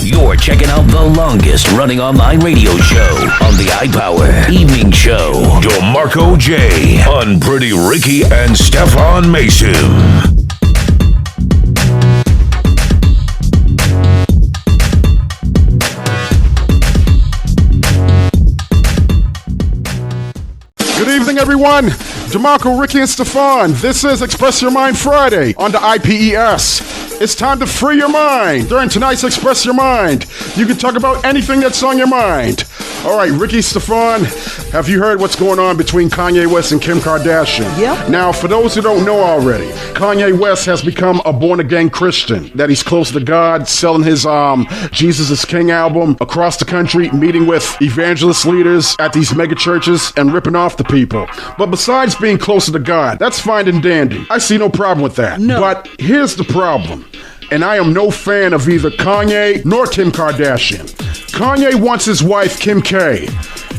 You're checking out the longest running online radio show on the iPower Evening Show. DeMarco J on Pretty Ricky and Stefan Mason. Good evening, everyone. DeMarco, Ricky, and Stefan. This is Express Your Mind Friday on the IPES. It's time to free your mind. During tonight's Express Your Mind, you can talk about anything that's on your mind. All right, Ricky, Stefan, have you heard what's going on between Kanye West and Kim Kardashian? Yep. Now, for those who don't know already, Kanye West has become a born-again Christian, that he's close to God, selling his Jesus is King album across the country, meeting with evangelist leaders at these mega churches and ripping off the people. But besides being closer to God, that's fine and dandy. I see no problem with that. No. But here's the problem. And I am no fan of either Kanye nor Kim Kardashian. Kanye wants his wife, Kim K,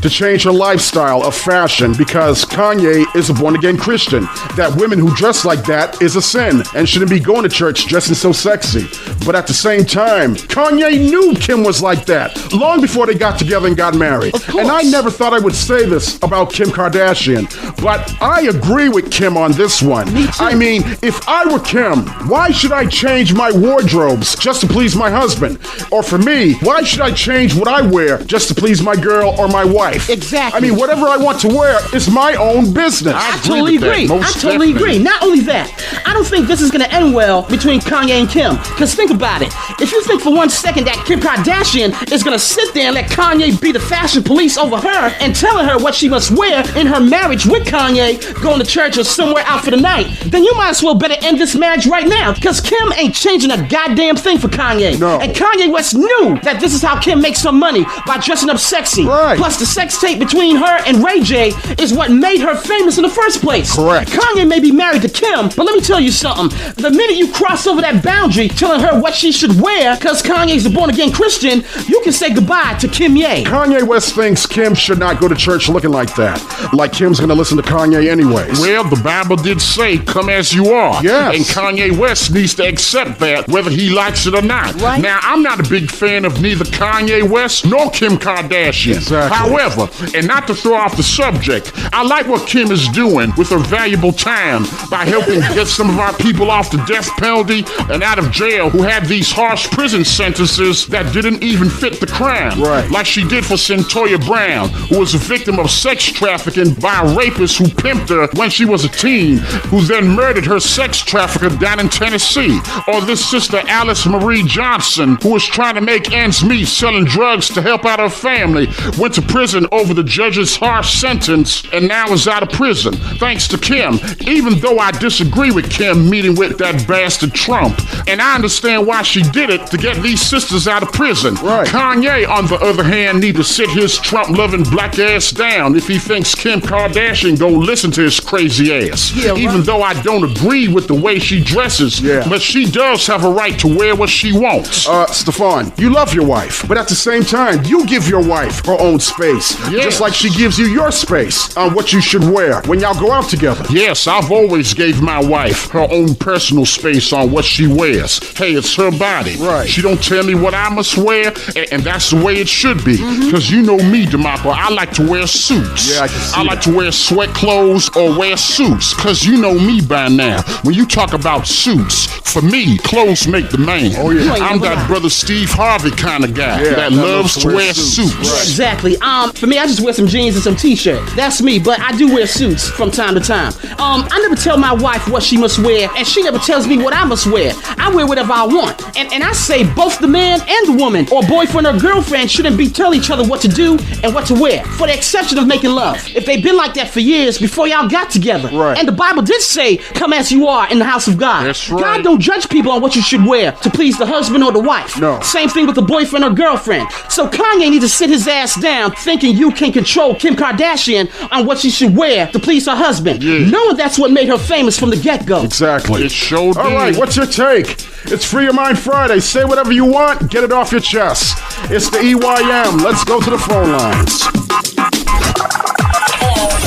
to change her lifestyle of fashion because Kanye is a born-again Christian. That women who dress like that is a sin and shouldn't be going to church dressing so sexy. But at the same time, Kanye knew Kim was like that long before they got together and got married. Of course. And I never thought I would say this about Kim Kardashian, but I agree with Kim on this one. Me too. I mean, if I were Kim, why should I change my wardrobes just to please my husband? Or for me, why should I change what I wear just to please my girl or my wife? Exactly. I mean, whatever I want to wear is my own business. I totally agree. Not only that, I don't think this is going to end well between Kanye and Kim. Because think about it. If you think for 1 second that Kim Kardashian is going to sit there and let Kanye be the fashion police over her and telling her what she must wear in her marriage with Kanye, going to church or somewhere out for the night, then you might as well better end this marriage right now. Because Kim ain't changing a goddamn thing for Kanye. No. And Kanye West knew that this is how Kim makes some money, by dressing up sexy. Right. Plus the sex tape between her and Ray J is what made her famous in the first place. Correct. Kanye may be married to Kim, but let me tell you something. The minute you cross over that boundary telling her what she should wear because Kanye's a born-again Christian, you can say goodbye to Kim Ye. Kanye West thinks Kim should not go to church looking like that. Like Kim's going to listen to Kanye anyways. Well, the Bible did say, come as you are. Yes. And Kanye West needs to accept that, whether he likes it or not. Right. Now, I'm not a big fan of neither Kanye West nor Kim Kardashian. Exactly. However, and not to throw off the subject, I like what Kim is doing with her valuable time by helping get some of our people off the death penalty and out of jail who had these harsh prison sentences that didn't even fit the crime. Right. Like she did for Centoya Brown, who was a victim of sex trafficking by a rapist who pimped her when she was a teen, who then murdered her sex trafficker down in Tennessee. Or this sister Alice Marie Johnson, who was trying to make ends meet selling drugs to help out her family, went to prison over the judge's harsh sentence and now is out of prison. Thanks to Kim, even though I disagree with Kim meeting with that bastard Trump. And I understand why she did it, to get these sisters out of prison. Right. Kanye, on the other hand, need to sit his Trump-loving black ass down if he thinks Kim Kardashian go listen to his crazy ass. Yeah, right. Even though I don't agree with the way she dresses, Yeah. but she does have a right to wear what she wants. Stefan, you love your wife, but at the same time, you give your wife her own space. Yes. Just like she gives you your space on what you should wear when y'all go out together. Yes, I've always gave my wife her own personal space on what she wears. Hey, it's her body. Right. She don't tell me what I must wear, and that's the way it should be. Because you know me, DeMarco, I like to wear suits. Yeah, I can see I like to wear sweat clothes or wear suits. Because you know me by now. When you talk about suits, for me, clothes make the man. Oh, yeah. I'm that brother Steve Harvey kind of guy Yeah, that loves to wear suits. Right. Exactly. For me, I just wear some jeans and some t-shirts. That's me, but I do wear suits from time to time. I never tell my wife what she must wear, and she never tells me what I must wear. I wear whatever I want. And I say both the man and the woman, or boyfriend or girlfriend, shouldn't be telling each other what to do and what to wear, for the exception of making love. If they've been like that for years before y'all got together. Right. And the Bible did say, come as you are in the house of God. That's right. God don't judge people on what you should wear to please the husband or the wife. No. Same thing with the boyfriend or girlfriend. So Kanye needs to sit his ass down thinking you can control Kim Kardashian on what she should wear to please her husband. Yeah. Knowing that's what made her famous from the get-go. Exactly. It sure All right, did. what's your take? It's Free Your Mind Friday. Say whatever you want, get it off your chest. It's the EYM. Let's go to the phone lines.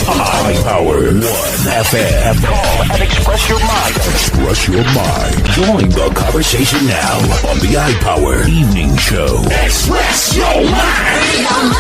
iPower 1 FM. Call and express your mind. Express your mind. Join the conversation now on the iPower Evening Show. Express your mind.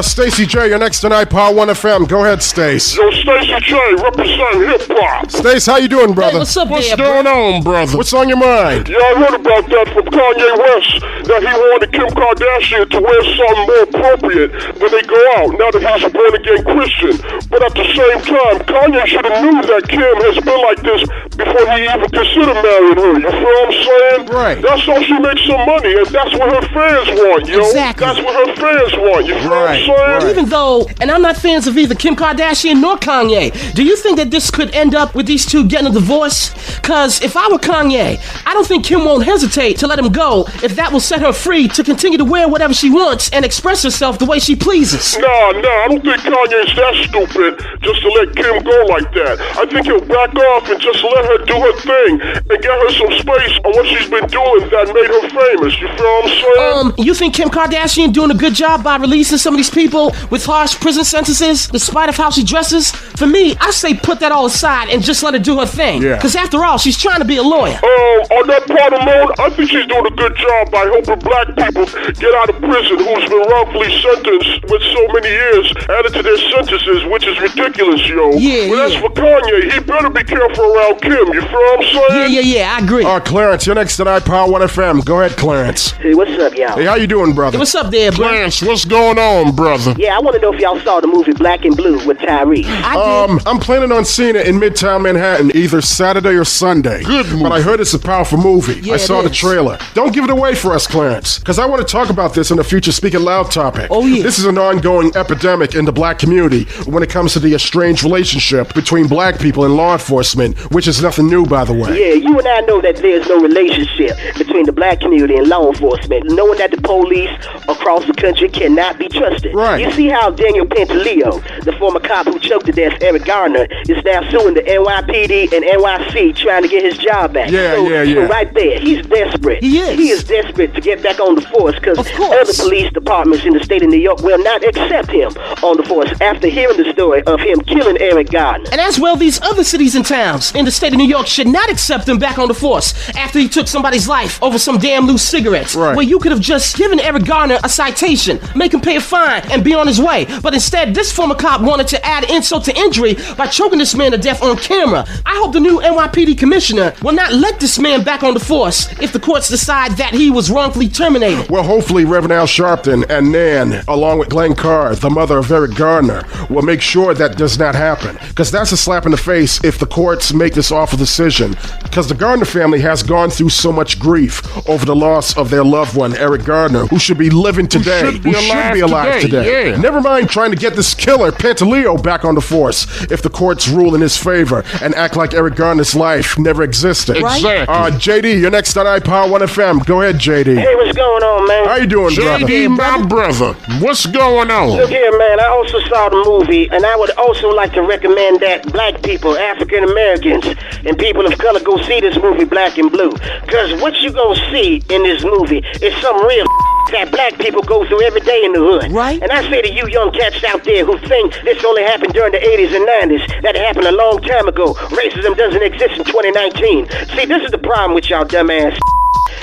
Stacey J, you're next tonight, iPower 1 FM. Go ahead, Stace. Yo, Stacey J, represent hip-hop. Stace, how you doing, brother? Hey, what's up, What's there, going on, brother? What's on your mind? Yeah, I heard about that from Kanye West, that he wanted Kim Kardashian to wear something more appropriate when they go out, now that he's a born-again Christian. But at the same time, Kanye should have knew that Kim has been like this before he even considered marrying her. You feel what I'm saying? Right. That's how she makes some money, and that's what her fans want, yo. Exactly. That's what her fans want, you feel what I'm saying? Right. Even though, and I'm not fans of either Kim Kardashian nor Kanye, do you think that this could end up with these two getting a divorce? Because if I were Kanye, I don't think Kim won't hesitate to let him go if that will set her free to continue to wear whatever she wants and express herself the way she pleases. Nah, I don't think Kanye's that stupid just to let Kim go like that. I think he'll back off and just let her do her thing and get her some space on what she's been doing that made her famous. You feel what I'm saying? You think Kim Kardashian doing a good job by releasing some of these people with harsh prison sentences, despite of how she dresses? For me, I say put that all aside and just let her do her thing. Yeah. Because after all, she's trying to be a lawyer. On that part alone, I think she's doing a good job by helping black people get out of prison who's been wrongfully sentenced with so many years added to their sentences, which is ridiculous, yo. Yeah, but as yeah. for Kanye, he better be careful around Kim. You feel what I'm saying? Yeah, I agree. Clarence, you're next tonight, iPower 1 FM. Go ahead, Clarence. Hey, what's up, y'all? Hey, how you doing, brother? What's up there, bro? Lance, what's going on, brother? Yeah, I want to know if y'all saw the movie Black and Blue with Tyrese. I did. I'm planning on seeing it in Midtown Manhattan either Saturday or Sunday. Good movie. But I heard it's a powerful movie. Yeah, I saw it the is. trailer. Don't give it away for us, Clarence, because I want to talk about this in the future Speak It Loud topic. Oh, yeah. This is an ongoing epidemic in the black community when it comes to the estranged relationship between black people and law enforcement, which is nothing new, by the way. Yeah, you and I know that there's no relationship between the black community and law enforcement, knowing that the police across the country cannot be trusted. Right. You see how Daniel Pantaleo, the former cop who choked to death Eric Garner, is now suing the NYPD and NYC trying to get his job back. Yeah. So right there, he's desperate. He is. He is desperate to get back on the force because Of course. other police departments in the state of New York will not accept him on the force after hearing the story of him killing Eric Garner. And as well, these other cities and towns in the state of New York should not accept him back on the force after he took somebody's life over some damn loose cigarettes. Right. Where you could have just given Eric Garner a citation, make him pay a fine, and be on his way. But instead, this former cop wanted to add insult to injury by choking this man to death on camera. I hope the new NYPD commissioner will not let this man back on the force if the courts decide that he was wrongfully terminated. Well, hopefully Reverend Al Sharpton and Nan, along with Glenn Carr, the mother of Eric Garner, will make sure that does not happen. Because that's a slap in the face if the courts make this awful decision. Because the Garner family has gone through so much grief over the loss of their loved one, Eric Garner, who should be living today. should be alive today, yeah. Never mind trying to get this killer, Pantaleo, back on the force if the courts rule in his favor and act like Eric Garner's life never existed. Exactly. JD, you're next on iPower 1 FM. Go ahead, JD. Hey, what's going on, man? How you doing, brother? JD, my brother, what's going on? Look here, man, I also saw the movie, and I would also like to recommend that black people, African Americans, and people of color go see this movie, Black and Blue. Because what you gonna see in this movie is some real that black people go through every day in the hood. Right. And I say to you young cats out there who think this only happened during the 80s and 90s, that happened a long time ago. Racism doesn't exist in 2019. See, this is the problem with y'all dumbass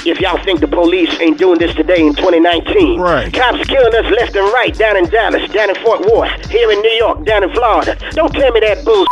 if y'all think the police ain't doing this today in 2019. Right. Cops killing us left and right down in Dallas, down in Fort Worth, here in New York, down in Florida. Don't tell me that bull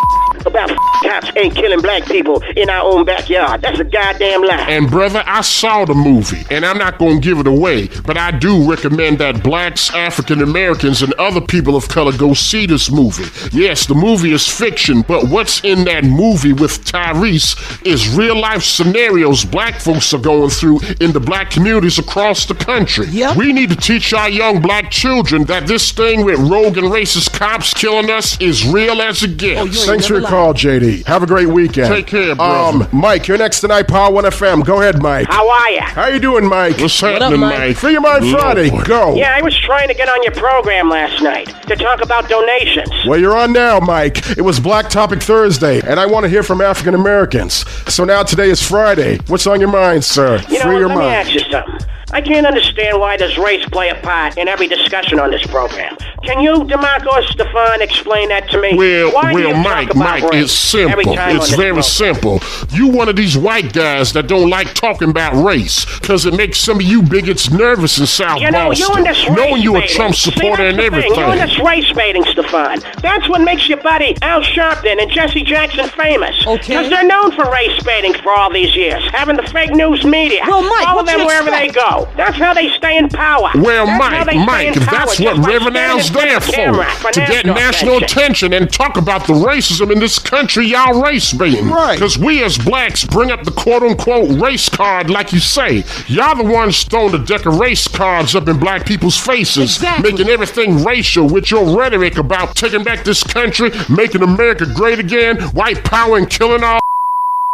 about cops ain't killing black people in our own backyard. That's a goddamn lie. And brother, I saw the movie, and I'm not gonna give it away, but I do recommend that blacks, African Americans, and other people of color go see this movie. Yes, the movie is fiction, but what's in that movie with Tyrese is real life scenarios black folks are going through in the black communities across the country. Yep. We need to teach our young black children that this thing with rogue and racist cops killing us is real as it gets. Thanks for your call, JD. Have a great weekend. Take care, brother. Mike, you're next tonight, Power 1 FM. Go ahead, Mike. How are ya? How you doing, Mike? What's up, happening, Mike? Mike? Free Your Mind Friday. Lord. Go. Yeah, I was trying to get on your program last night to talk about donations. Well, you're on now, Mike. It was Black Topic Thursday, and I want to hear from African Americans. So now today is Friday. What's on your mind, sir? You know, Free your let me mind. ask you something. I can't understand why does race play a part in every discussion on this program. Can you, DeMarco or Stefan, explain that to me? Well, Mike, it's simple. It's very simple. You one of these white guys that don't like talking about race, because it makes some of you bigots nervous in South Boston, knowing you a Trump supporter and everything. You're in this race baiting, Stefan. That's what makes your buddy Al Sharpton and Jesse Jackson famous. Okay. Because they're known for race baiting for all these years, having the fake news media. Well, Mike, follow them wherever they go. That's how they stay in power. Well, Mike, that's what Reverend Al's there for get national attention and talk about the racism in this country y'all race baiting. Right. Because we as blacks bring up the quote-unquote race card like you say. Y'all the ones throwing the deck of race cards up in black people's faces, making everything racial with your rhetoric about taking back this country, making America great again, white power and killing all.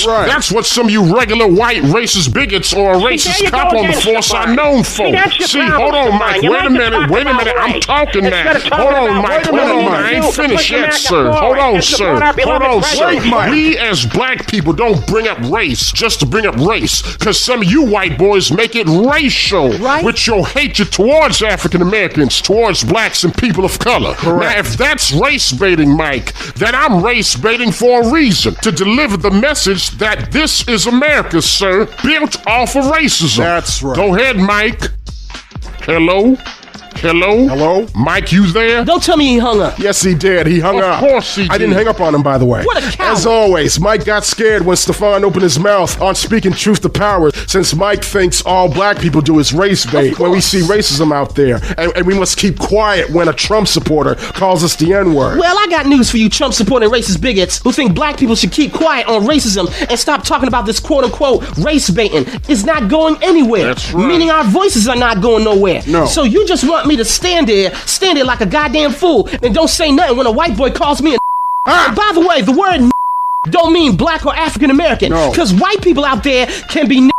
Right. That's what some of you regular white racist bigots or a racist cop on the force are known for. See, hold on, Mike. Wait a minute. I'm talking now. Hold on, Mike. I ain't finished yet, sir. Hold on, sir. We as black people don't bring up race just to bring up race, because some of you white boys make it racial with your hatred towards African Americans, towards blacks and people of color. Now, if that's race baiting, Mike, then I'm race baiting for a reason, to deliver the message that this is America, sir, built off of racism. That's right. Go ahead, Mike. Hello? Mike, you there? Don't tell me he hung up. Yes, he did. He hung up. Of course he did. I didn't hang up on him, by the way. What a coward. As always, Mike got scared when Stefan opened his mouth on speaking truth to power, since Mike thinks all black people do is race bait when we see racism out there. And we must keep quiet when a Trump supporter calls us the N-word. Well, I got news for you Trump-supporting racist bigots who think black people should keep quiet on racism and stop talking about this quote-unquote race baiting. It's not going anywhere. That's right. Meaning our voices are not going nowhere. No. So you just want me to stand there like a goddamn fool and don't say nothing when a white boy calls me a And by the way, the word don't mean black or African American. Because white people out there can be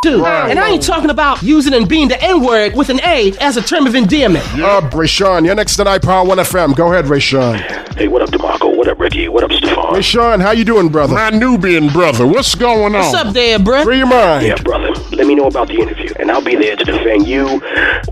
too. And I ain't talking about using and being the N-word with an A as a term of endearment. Rayshawn, you're next on iPower 1 FM. Go ahead, Rayshawn. Hey, what up, DeMarco? What up, Ricky? What up, Stefan? Rayshawn, how you doing, brother? My Nubian brother. What's going on? What's up there, bruh? Free your mind. Yeah, brother. Let me know about the interview, and I'll be there to defend you,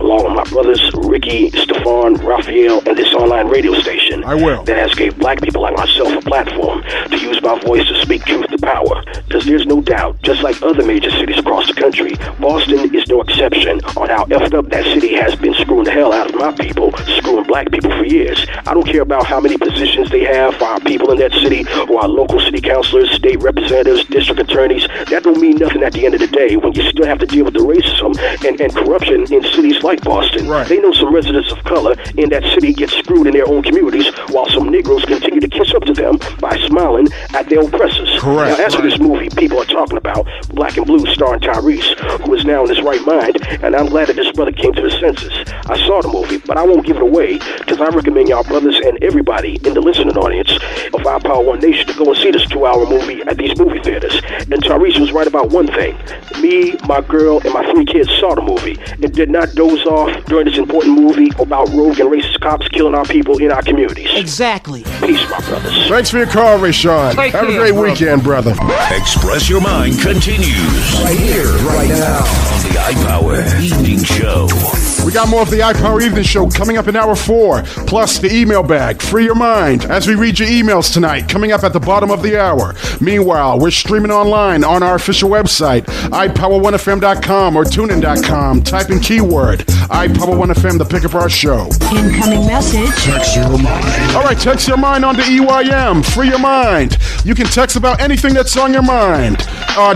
along with my brothers, Ricky, Stefan, Raphael, and this online radio station. I will. That has gave black people like myself a platform to use my voice to speak truth to power. Because there's no doubt, just like other major cities across the country, Boston is no exception on how effed up that city has been screwing the hell out of my people, screwing black people for years. I don't care about how many positions they have for our people in that city, or our local city councilors, state representatives, district attorneys. That don't mean nothing at the end of the day when you still have to deal with the racism and corruption in cities like Boston. They know some residents of color in that city get screwed in their own communities, while some Negroes continue to kiss up to them by smiling at their oppressors. Now, as for this movie people are talking about, Black and Blue, starring Tyrese, who is now in his right mind, and I'm glad that this brother came to his senses. I saw the movie, but I won't give it away, because I recommend y'all brothers and everybody in the listening audience of iPower One Nation to go and see this 2-hour movie at these movie theaters. And Tyrese was right about one thing. Me, my girl, and my 3 kids saw the movie and did not doze off during this important movie about rogue and racist cops killing our people in our communities. Exactly. Peace, my brothers. Thanks for your call, Rayshawn. Have a great weekend, brother. Express Your Mind continues right here, right now on the iPower Evening Show. We got more of the iPower Evening Show coming up in hour 4, plus the email bag, Free Your Mind, as we read your emails tonight, coming up at the bottom of the hour. Meanwhile, we're streaming online on our official website, iPower1FM.com or TuneIn.com. Type in keyword iPower1FM to pick up our show. Incoming message. Text your mind. All right, text your mind on the EYM. Free your mind. You can text about anything that's on your mind.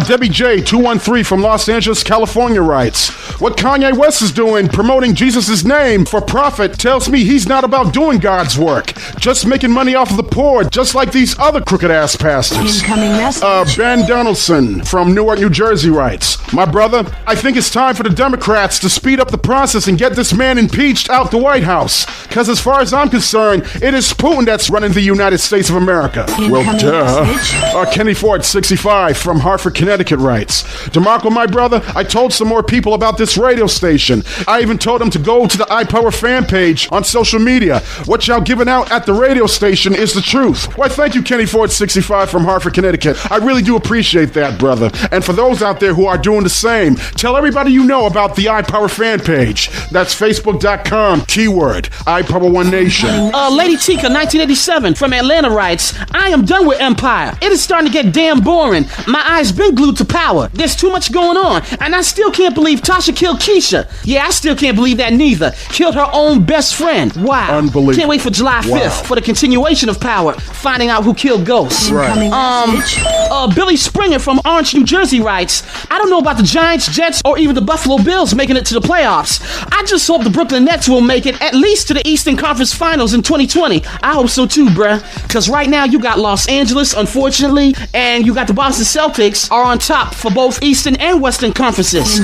Debbie J, 213 from Los Angeles, California writes, what Kanye West is doing, promoting Jesus' name for profit, tells me he's not about doing God's work, just making money off of the poor, just like these other crooked-ass pastors. Incoming message. Ben Donaldson from Newark, New Jersey writes, my brother, I think it's time for the Democrats to speed up the process and get this man impeached out the White House, because as far as I'm concerned, it is Putin that's running the United States of America. Incoming Well, duh. message. Kenny Ford, 65, from Hartford, Connecticut writes, DeMarco, my brother, I told some more people about this radio station. I even told them to go to the iPower fan page on social media. What y'all giving out at the radio station is the truth. Why, thank you, Kenny Ford, 65, from Hartford, Connecticut. I really do appreciate that, brother. And for those out there who are doing the same, tell everybody you know about the iPower fan page. That's facebook.com, keyword, iPower One Nation. Lady Tika, 1987, from Atlanta writes, I am done with Empire. It is starting to get damn boring. My eyes been glued to Power. There's too much going on, and I still can't believe Tasha killed Keisha. Yeah, I still can't believe that neither. Killed her own best friend. Wow. Unbelievable. Can't wait for July 5th for the continuation of Power, finding out who killed Ghost. Right. Billy Springer from Orange, New Jersey writes, I don't know about the Giants, Jets, or even the Buffalo Bills making it to the playoffs. I just hope the Brooklyn Nets will make it at least to the Eastern Conference Finals in 2020. I hope so too, bruh. Because right now you got Los Angeles, unfortunately, and you got the Boston Celtics are on top for both Eastern and Western conferences.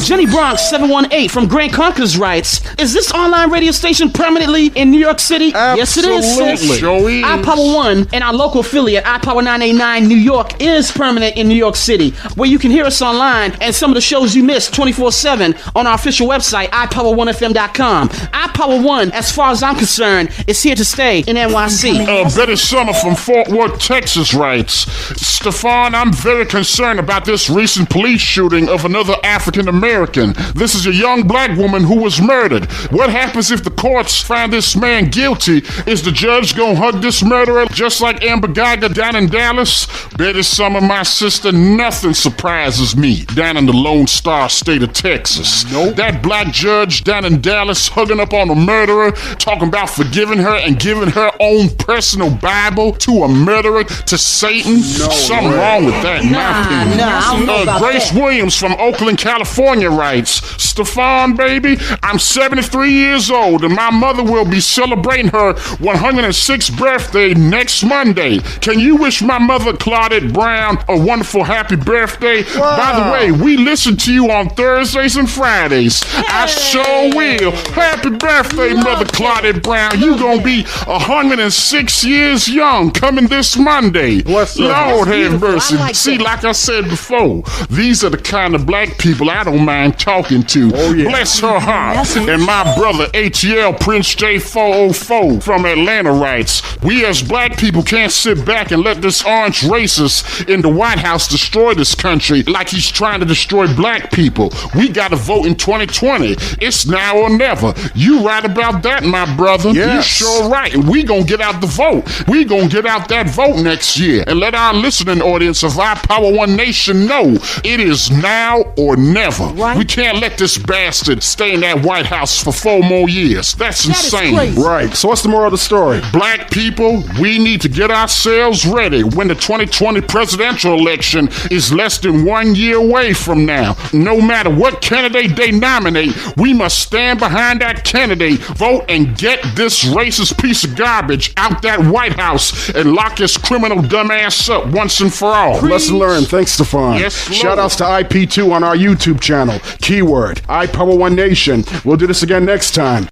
Jenny Bronx, 718, from Grand Concourse writes, is this online radio station permanently in New York City? Yes, it is, sis. Sure is. iPower One and our local affiliate, iPower 989 New York, is permanent in New York City, where you can hear us online and some of the shows you missed 24/7 on our official website, iPower1FM.com. iPower One, as far as I'm concerned, is here to stay in NYC. Betty Summer from Fort Worth, Texas writes, Stefan, I'm very concerned about this recent police shooting of another African American. This is a young black woman who was murdered. What happens if the courts find this man guilty? Is the judge gonna hug this murderer just like Amber Geiger down in Dallas? Betty Summer, my sister, nothing surprises me down in the Lone Star State of Texas. Nope. That black judge down in Dallas hugging up on a murderer, talking about forgiving her and giving her own personal Bible to a murderer, to Satan. Something wrong with that, in my opinion. I don't know about Grace that. Williams from Oakland, California writes, Stefan, baby, I'm 73 years old and my mother will be celebrating her 106th birthday next Monday. Can you wish my mother, Claudette Brown, a wonderful happy birthday? Wow. By the way, we listen to you on Thursdays and Fridays. I sure will. Happy birthday, Mother Claudette Brown. You gonna be 106 years young coming this Monday. Bless her. Lord have beautiful. mercy. I like See, that. like I said before, these are the kind of black people I don't mind talking to. Oh, yeah. Bless her heart. Message. And my brother ATL Prince J404 from Atlanta writes, we as black people can't sit back and let this orange racist in the White House destroy this country like he's trying to destroy black people. We gotta vote in 2020. It's now or never. You right about that, my brother. Yes. You sure right. And we gonna get out the vote. We gonna get out that vote next year and let our listening audience of iPower One Nation know it is now or never. Right. We can't let this bastard stay in that White House for 4 more years. That's That is insane. crazy. Right. So what's the moral of the story? Black people, we need to get ourselves ready when the 2020 presidential election is less than 1 year away from now. No matter what candidate they nominate, we must stand behind that candidate, vote, and get this racist piece of garbage out that White House and lock his criminal dumbass up once and for all. Lesson learned. Thanks, Stefan. Yes, Lord. Shout outs to IP2 on our YouTube channel. Keyword, iPower One Nation. We'll do this again next time.